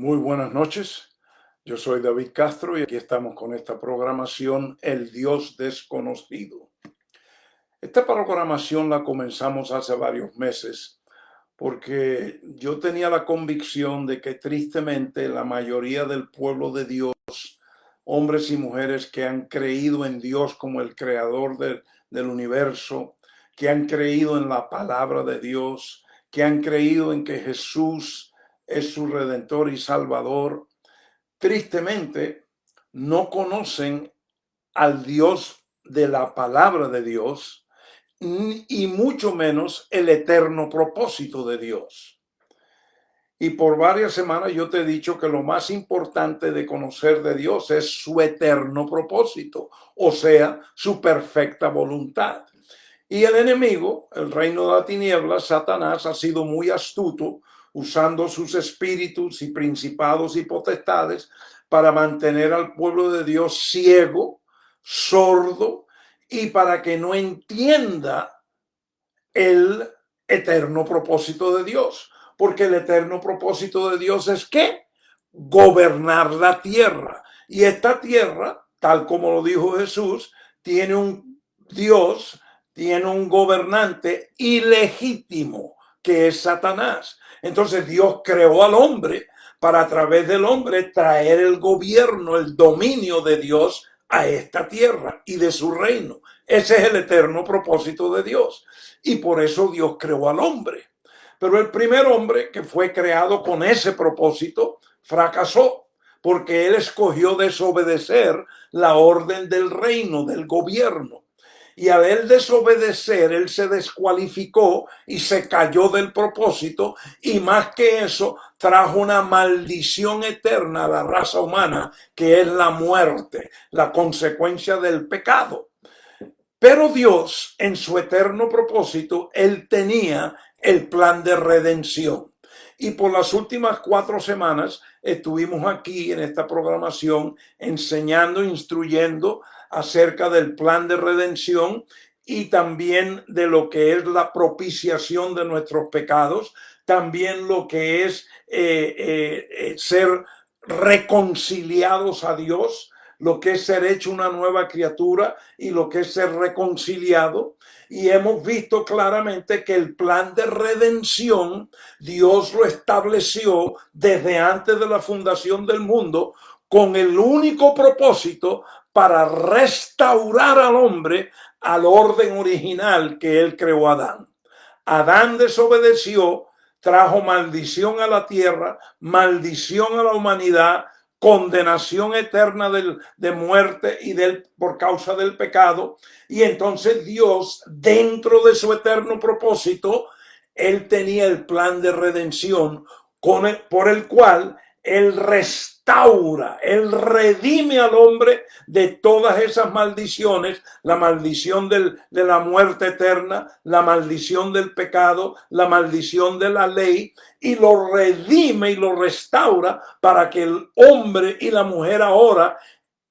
Muy buenas noches. Yo soy David Castro y aquí estamos con esta programación El Dios Desconocido. Esta programación la comenzamos hace varios meses porque yo tenía la convicción de que tristemente la mayoría del pueblo de Dios, hombres y mujeres que han creído en Dios como el creador del universo, que han creído en la palabra de Dios, que han creído en que Jesús es su redentor y salvador, tristemente no conocen al Dios de la palabra de Dios y mucho menos el eterno propósito de Dios. Y por varias semanas yo te he dicho que lo más importante de conocer de Dios es su eterno propósito, o sea, su perfecta voluntad. Y el enemigo, el reino de la tiniebla, Satanás, ha sido muy astuto usando sus espíritus y principados y potestades para mantener al pueblo de Dios ciego, sordo y para que no entienda el eterno propósito de Dios. Porque el eterno propósito de Dios es ¿qué? Gobernar la tierra. Y esta tierra, tal como lo dijo Jesús, tiene un Dios, tiene un gobernante ilegítimo, que es Satanás. Entonces Dios creó al hombre para a través del hombre traer el gobierno, el dominio de Dios a esta tierra y de su reino. Ese es el eterno propósito de Dios. Y por eso Dios creó al hombre. Pero el primer hombre que fue creado con ese propósito fracasó, porque él escogió desobedecer la orden del reino, del gobierno. Y al él desobedecer, él se descualificó y se cayó del propósito, y más que eso, trajo una maldición eterna a la raza humana, que es la muerte, la consecuencia del pecado. Pero Dios, en su eterno propósito, él tenía el plan de redención. Y por las últimas 4 semanas estuvimos aquí en esta programación enseñando, instruyendo acerca del plan de redención y también de lo que es la propiciación de nuestros pecados, también lo que es ser reconciliados a Dios, lo que es ser hecho una nueva criatura y lo que es ser reconciliado. Y hemos visto claramente que el plan de redención Dios lo estableció desde antes de la fundación del mundo con el único propósito para restaurar al hombre al orden original que él creó a Adán. Adán desobedeció, trajo maldición a la tierra, maldición a la humanidad, condenación eterna de muerte y por causa del pecado. Y entonces Dios, dentro de su eterno propósito, él tenía el plan de redención por el cual él restaura, él redime al hombre de todas esas maldiciones, la maldición de la muerte eterna, la maldición del pecado, la maldición de la ley, y lo redime y lo restaura para que el hombre y la mujer ahora,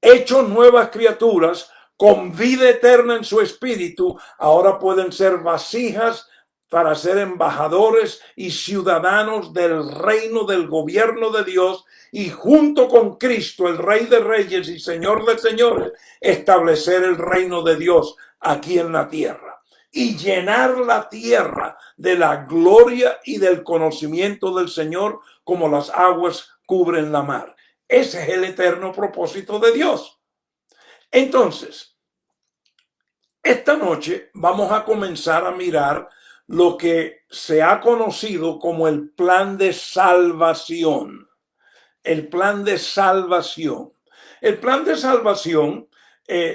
hechos nuevas criaturas, con vida eterna en su espíritu, ahora pueden ser vasijas para ser embajadores y ciudadanos del reino del gobierno de Dios, y junto con Cristo, el Rey de Reyes y Señor de Señores, establecer el reino de Dios aquí en la tierra y llenar la tierra de la gloria y del conocimiento del Señor como las aguas cubren la mar. Ese es el eterno propósito de Dios. Entonces, esta noche vamos a comenzar a mirar lo que se ha conocido como el plan de salvación. El plan de salvación. El plan de salvación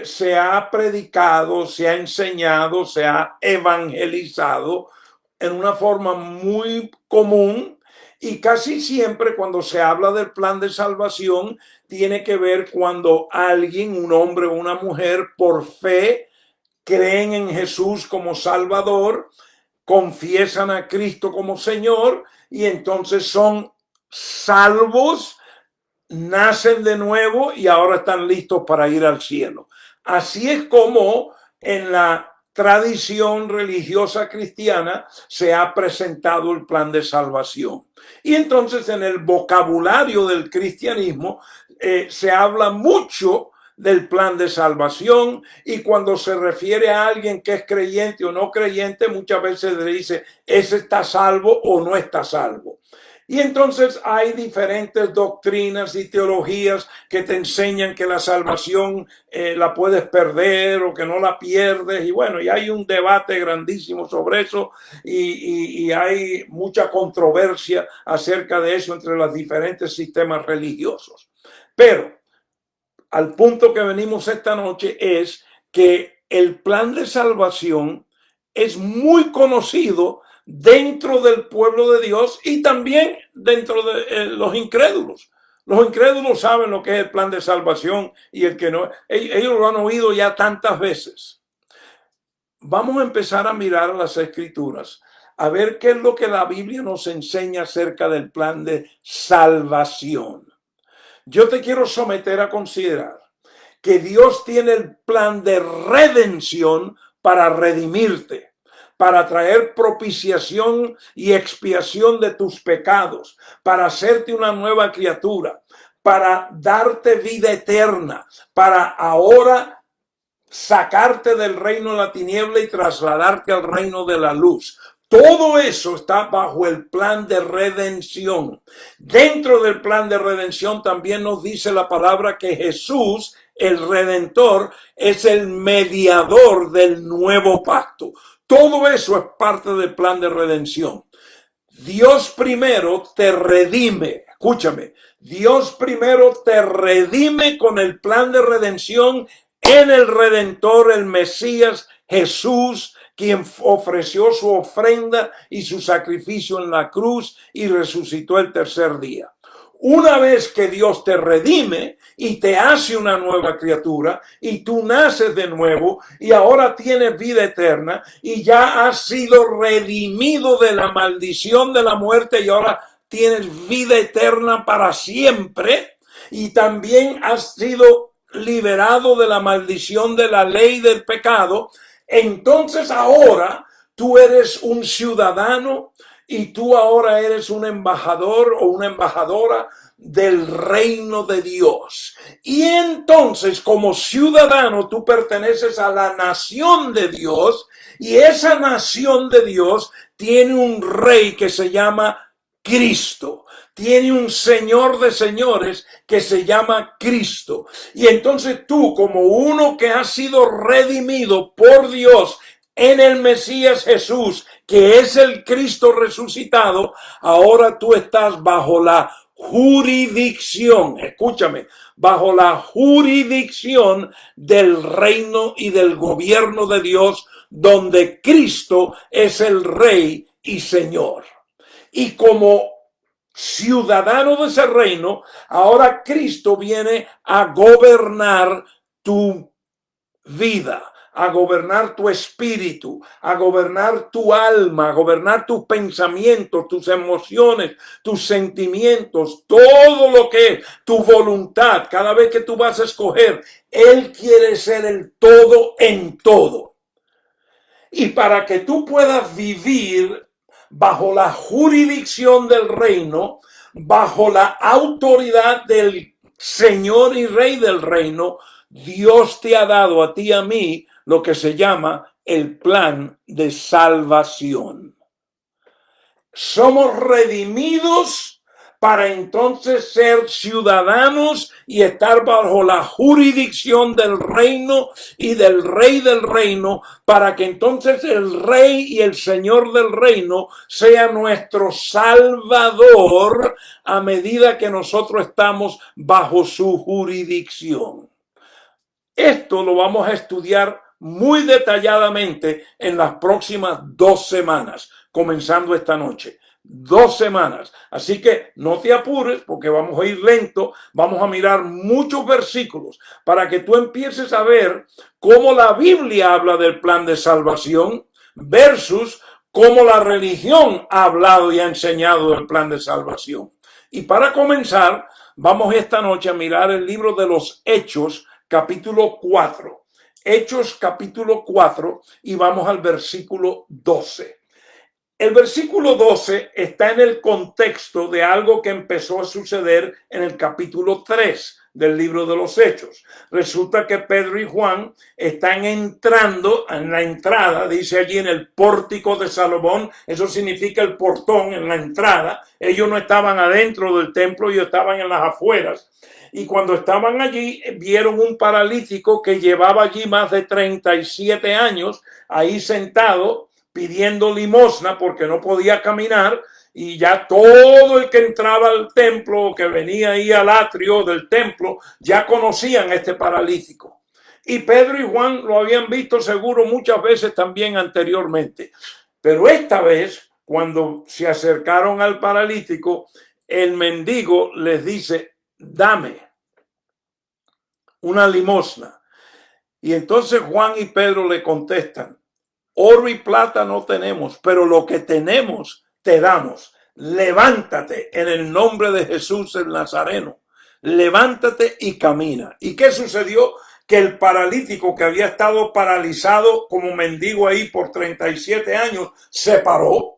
se ha predicado, se ha enseñado, se ha evangelizado en una forma muy común, y casi siempre cuando se habla del plan de salvación tiene que ver cuando alguien, un hombre o una mujer, por fe creen en Jesús como Salvador, confiesan a Cristo como Señor y entonces son salvos, nacen de nuevo y ahora están listos para ir al cielo. Así es como en la tradición religiosa cristiana se ha presentado el plan de salvación. Y entonces en el vocabulario del cristianismo se habla mucho del plan de salvación, y cuando se refiere a alguien que es creyente o no creyente, muchas veces le dice, ese está salvo o no está salvo. Y entonces hay diferentes doctrinas y teologías que te enseñan que la salvación la puedes perder o que no la pierdes. Y bueno, y hay un debate grandísimo sobre eso y hay mucha controversia acerca de eso entre los diferentes sistemas religiosos. Pero al punto que venimos esta noche es que el plan de salvación es muy conocido dentro del pueblo de Dios y también dentro de los incrédulos. Los incrédulos saben lo que es el plan de salvación y el que no. Ellos lo han oído ya tantas veces. Vamos a empezar a mirar a las Escrituras, a ver qué es lo que la Biblia nos enseña acerca del plan de salvación. Yo te quiero someter a considerar que Dios tiene el plan de redención para redimirte, para traer propiciación y expiación de tus pecados, para hacerte una nueva criatura, para darte vida eterna, para ahora sacarte del reino de la tiniebla y trasladarte al reino de la luz. Todo eso está bajo el plan de redención. Dentro del plan de redención también nos dice la palabra que Jesús, el Redentor, es el mediador del nuevo pacto. Todo eso es parte del plan de redención. Dios primero te redime. Escúchame. Dios primero te redime con el plan de redención en el Redentor, el Mesías, Jesús, quien ofreció su ofrenda y su sacrificio en la cruz y resucitó el tercer día. Una vez que Dios te redime y te hace una nueva criatura y tú naces de nuevo y ahora tienes vida eterna y ya has sido redimido de la maldición de la muerte y ahora tienes vida eterna para siempre, y también has sido liberado de la maldición de la ley del pecado, entonces ahora tú eres un ciudadano y tú ahora eres un embajador o una embajadora del reino de Dios. Y entonces, como ciudadano, tú perteneces a la nación de Dios, y esa nación de Dios tiene un rey que se llama Cristo. Tiene un Señor de señores que se llama Cristo. Y entonces tú, como uno que ha sido redimido por Dios en el Mesías Jesús, que es el Cristo resucitado, ahora tú estás bajo la jurisdicción, escúchame, bajo la jurisdicción del reino y del gobierno de Dios, donde Cristo es el Rey y Señor. Y como ciudadano de ese reino, ahora Cristo viene a gobernar tu vida, a gobernar tu espíritu, a gobernar tu alma, a gobernar tus pensamientos, tus emociones, tus sentimientos, todo lo que es tu voluntad. Cada vez que tú vas a escoger, Él quiere ser el todo en todo. Y para que tú puedas vivir bajo la jurisdicción del reino, bajo la autoridad del Señor y Rey del reino, Dios te ha dado a ti y a mí lo que se llama el plan de salvación. Somos redimidos para entonces ser ciudadanos y estar bajo la jurisdicción del reino y del Rey del reino, para que entonces el Rey y el Señor del reino sea nuestro Salvador a medida que nosotros estamos bajo su jurisdicción. Esto lo vamos a estudiar muy detalladamente en las próximas 2 semanas, comenzando esta noche. 2 semanas. Así que no te apures porque vamos a ir lento, vamos a mirar muchos versículos para que tú empieces a ver cómo la Biblia habla del plan de salvación versus cómo la religión ha hablado y ha enseñado del plan de salvación. Y para comenzar, vamos esta noche a mirar el libro de los Hechos, capítulo 4. Hechos capítulo 4 y vamos al versículo 12. El versículo 12 está en el contexto de algo que empezó a suceder en el capítulo 3 del libro de los Hechos. Resulta que Pedro y Juan están entrando en la entrada, dice allí en el pórtico de Salomón, eso significa el portón en la entrada. Ellos no estaban adentro del templo, ellos estaban en las afueras. Y cuando estaban allí, vieron un paralítico que llevaba allí más de 37 años, ahí sentado, pidiendo limosna porque no podía caminar, y ya todo el que entraba al templo, que venía ahí al atrio del templo, ya conocían a este paralítico. Y Pedro y Juan lo habían visto seguro muchas veces también anteriormente. Pero esta vez, cuando se acercaron al paralítico, el mendigo les dice: dame una limosna. Y entonces Juan y Pedro le contestan: oro y plata no tenemos, pero lo que tenemos te damos. Levántate en el nombre de Jesús el Nazareno. Levántate y camina. ¿Y qué sucedió? Que el paralítico, que había estado paralizado como mendigo ahí por 37 años, se paró.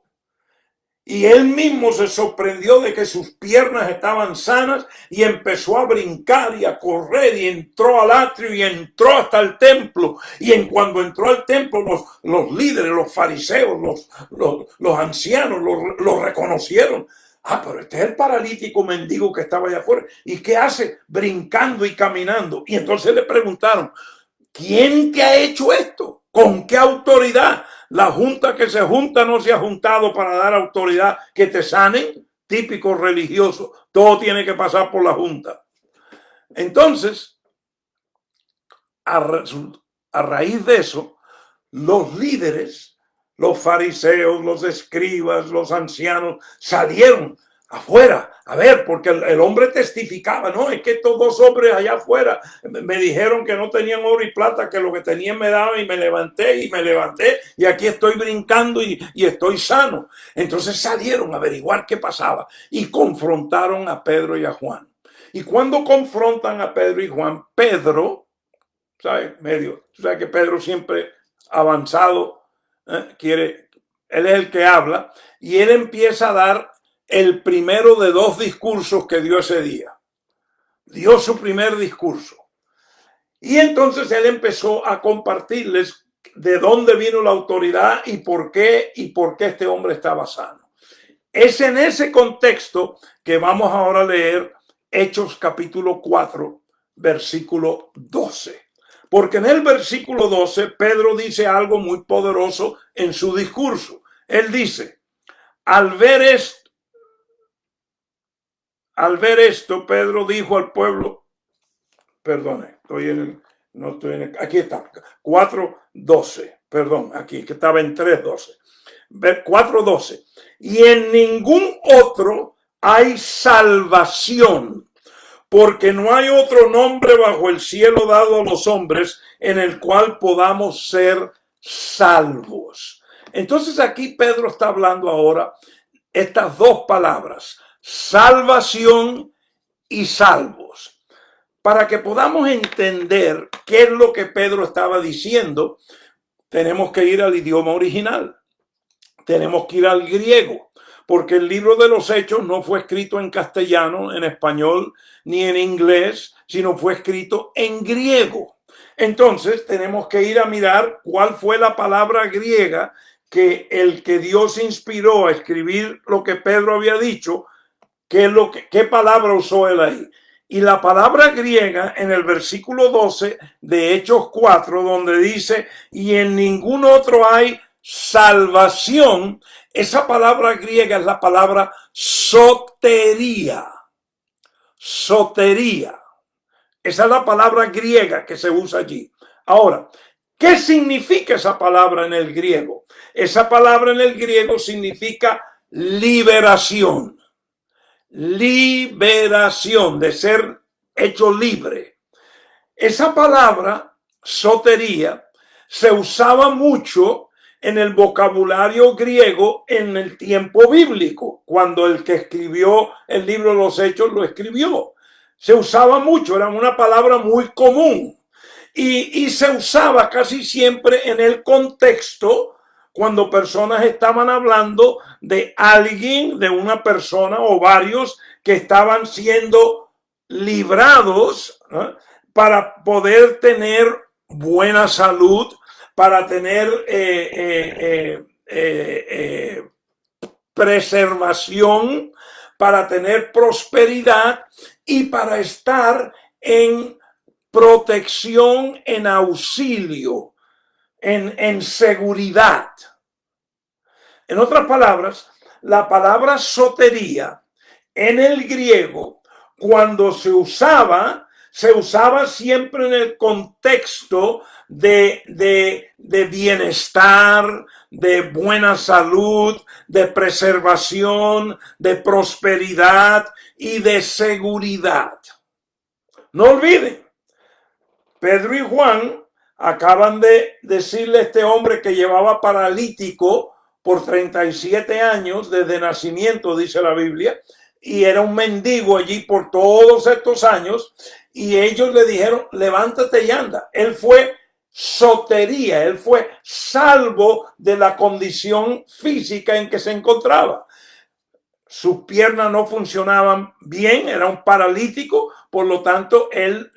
Y él mismo se sorprendió de que sus piernas estaban sanas y empezó a brincar y a correr y entró al atrio y entró hasta el templo. Y en cuando entró al templo, los líderes, los fariseos, los ancianos lo reconocieron. Ah, pero este es el paralítico mendigo que estaba allá afuera. ¿Y qué hace? Brincando y caminando. Y entonces le preguntaron: ¿quién te ha hecho esto? ¿Con qué autoridad? La junta que se junta no se ha juntado para dar autoridad que te sanen. Típico religioso. Todo tiene que pasar por la junta. Entonces, a raíz de eso, los líderes, los fariseos, los escribas, los ancianos salieron afuera a ver, porque el hombre testificaba: no, es que estos dos hombres allá afuera me dijeron que no tenían oro y plata, que lo que tenían me daban, y me levanté y aquí estoy brincando y estoy sano. Entonces salieron a averiguar qué pasaba y confrontaron a Pedro y a Juan. Y cuando confrontan a Pedro y Juan, Pedro, ¿sabes? Tú sabes que Pedro siempre avanzado, él es el que habla, y él empieza a dar el primero de dos discursos que dio ese día. Dio su primer discurso. Y entonces él empezó a compartirles de dónde vino la autoridad y por qué este hombre estaba sano. Es en ese contexto que vamos ahora a leer Hechos capítulo 4, versículo 12. Porque en el versículo 12 Pedro dice algo muy poderoso en su discurso. Él dice: al ver esto, Pedro dijo al pueblo, perdone, aquí está, 4:12, perdón, aquí que estaba en 3:12, 4:12, y en ningún otro hay salvación, porque no hay otro nombre bajo el cielo dado a los hombres en el cual podamos ser salvos. Entonces aquí Pedro está hablando ahora estas dos palabras: salvación y salvos. Para que podamos entender qué es lo que Pedro estaba diciendo, tenemos que ir al idioma original. Tenemos que ir al griego, porque el libro de los Hechos no fue escrito en castellano, en español, ni en inglés, sino fue escrito en griego. Entonces tenemos que ir a mirar cuál fue la palabra griega que el que Dios inspiró a escribir lo que Pedro había dicho, qué palabra usó él ahí. Y la palabra griega en el versículo 12 de Hechos 4, donde dice: y en ningún otro hay salvación, esa palabra griega es la palabra sotería. Sotería. Esa es la palabra griega que se usa allí. Ahora, ¿qué significa esa palabra en el griego? Esa palabra en el griego significa liberación. Liberación, de ser hecho libre. Esa palabra, sotería, se usaba mucho en el vocabulario griego en el tiempo bíblico, cuando el que escribió el libro de los Hechos lo escribió. Se usaba mucho, era una palabra muy común. y se usaba casi siempre en el contexto cuando personas estaban hablando de alguien, de una persona o varios que estaban siendo librados, ¿no?, para poder tener buena salud, para tener preservación, para tener prosperidad y para estar en protección, en auxilio, en seguridad. En otras palabras, la palabra sotería en el griego, cuando se usaba siempre en el contexto de bienestar, de buena salud, de preservación, de prosperidad y de seguridad. No olviden, Pedro y Juan acaban de decirle a este hombre que llevaba paralítico por 37 años desde nacimiento, dice la Biblia, y era un mendigo allí por todos estos años, y ellos le dijeron, levántate y anda. Él fue sotería, él fue salvo de la condición física en que se encontraba. Sus piernas no funcionaban bien, era un paralítico, por lo tanto él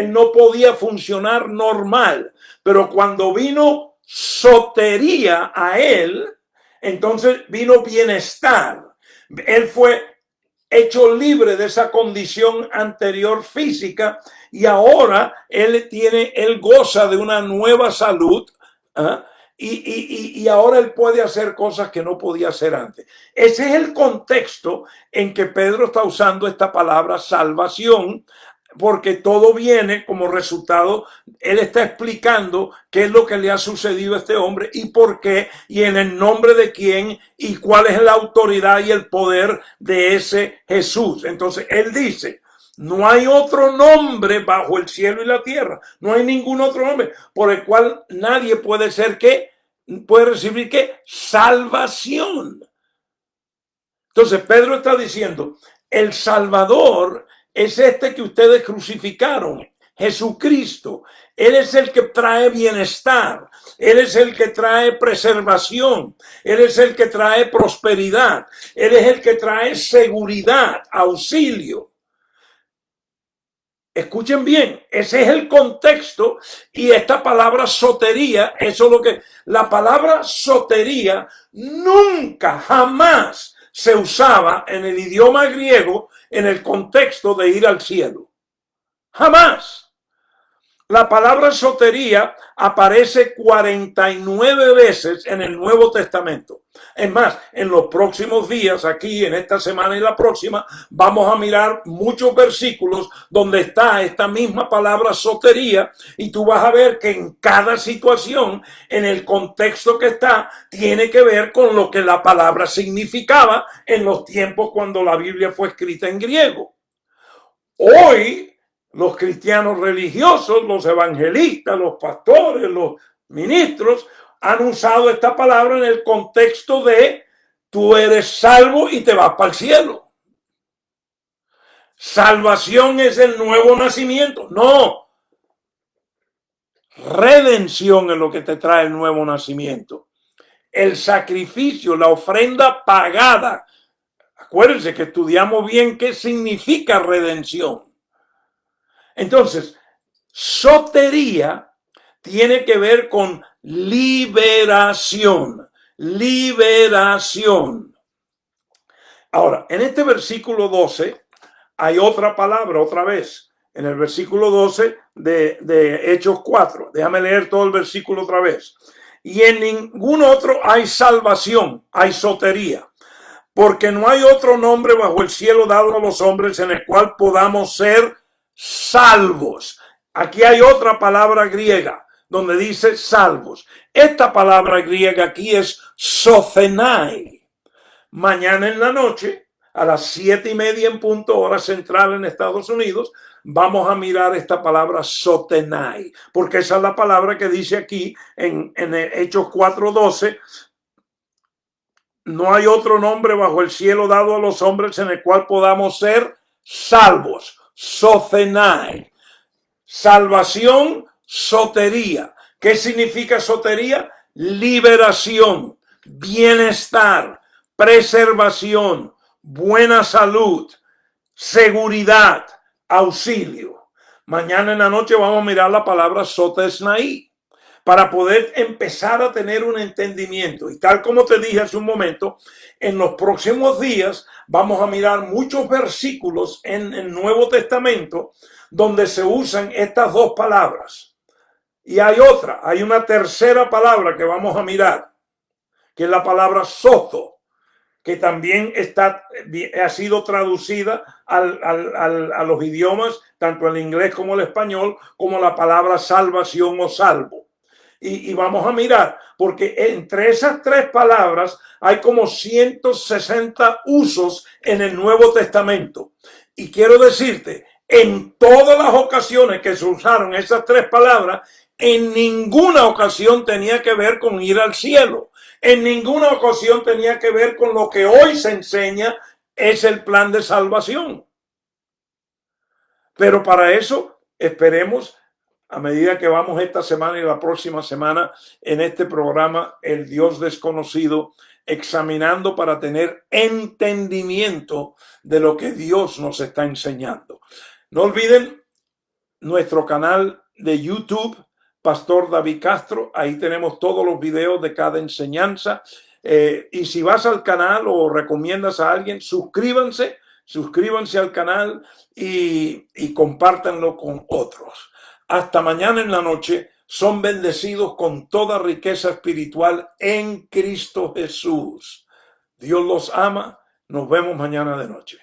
no podía funcionar normal. Pero cuando vino sotería a él, entonces vino bienestar. Él fue hecho libre de esa condición anterior física y ahora él goza de una nueva salud, ¿eh?, y ahora él puede hacer cosas que no podía hacer antes. Ese es el contexto en que Pedro está usando esta palabra salvación, porque todo viene como resultado. Él está explicando qué es lo que le ha sucedido a este hombre y por qué, y en el nombre de quién, y cuál es la autoridad y el poder de ese Jesús. Entonces él dice, no hay otro nombre bajo el cielo y la tierra, no hay ningún otro nombre por el cual nadie puede recibir ¿qué? Salvación. Entonces Pedro está diciendo, el Salvador es este que ustedes crucificaron, Jesucristo. Él es el que trae bienestar, Él es el que trae preservación, Él es el que trae prosperidad, Él es el que trae seguridad, auxilio. Escuchen bien, ese es el contexto, y esta palabra sotería, eso es lo que, la palabra sotería nunca, jamás se usaba en el idioma griego en el contexto de ir al cielo. Jamás. La palabra sotería aparece 49 veces en el Nuevo Testamento. Es más, en los próximos días, aquí en esta semana y la próxima, vamos a mirar muchos versículos donde está esta misma palabra sotería, y tú vas a ver que en cada situación, en el contexto que está, tiene que ver con lo que la palabra significaba en los tiempos cuando la Biblia fue escrita en griego. Hoy, los cristianos religiosos, los evangelistas, los pastores, los ministros han usado esta palabra en el contexto de tú eres salvo y te vas para el cielo. Salvación es el nuevo nacimiento. No. Redención es lo que te trae el nuevo nacimiento. El sacrificio, la ofrenda pagada. Acuérdense que estudiamos bien qué significa redención. Entonces, sotería tiene que ver con liberación. Liberación. Ahora, en este versículo 12 hay otra palabra, otra vez. En el versículo 12 de Hechos 4. Déjame leer todo el versículo otra vez. Y en ningún otro hay salvación, hay sotería. Porque no hay otro nombre bajo el cielo dado a los hombres en el cual podamos ser salvos. Aquí hay otra palabra griega donde dice salvos. Esta palabra griega aquí es sozenai. Mañana en la noche, a las 7:30 en punto, hora central en Estados Unidos, vamos a mirar esta palabra sotenai, porque esa es la palabra que dice aquí en Hechos 4:12. No hay otro nombre bajo el cielo dado a los hombres en el cual podamos ser salvos. Sozenai. Salvación, sotería. ¿Qué significa sotería? Liberación, bienestar, preservación, buena salud, seguridad, auxilio. Mañana en la noche vamos a mirar la palabra sotesnaí para poder empezar a tener un entendimiento. Y tal como te dije hace un momento, en los próximos días vamos a mirar muchos versículos en el Nuevo Testamento donde se usan estas dos palabras. Y hay una tercera palabra que vamos a mirar, que es la palabra sozo, que también ha sido traducida a los idiomas, tanto el inglés como el español, como la palabra salvación o salvo. Y vamos a mirar, porque entre esas tres palabras hay como 160 usos en el Nuevo Testamento. Y quiero decirte, en todas las ocasiones que se usaron esas tres palabras, en ninguna ocasión tenía que ver con ir al cielo. En ninguna ocasión tenía que ver con lo que hoy se enseña es el plan de salvación. Pero para eso esperemos, a medida que vamos esta semana y la próxima semana en este programa El Dios Desconocido, examinando para tener entendimiento de lo que Dios nos está enseñando. No olviden nuestro canal de YouTube, Pastor David Castro. Ahí tenemos todos los videos de cada enseñanza. Y si vas al canal o recomiendas a alguien, suscríbanse al canal y compártanlo con otros. Hasta mañana en la noche. Son bendecidos con toda riqueza espiritual en Cristo Jesús. Dios los ama. Nos vemos mañana de noche.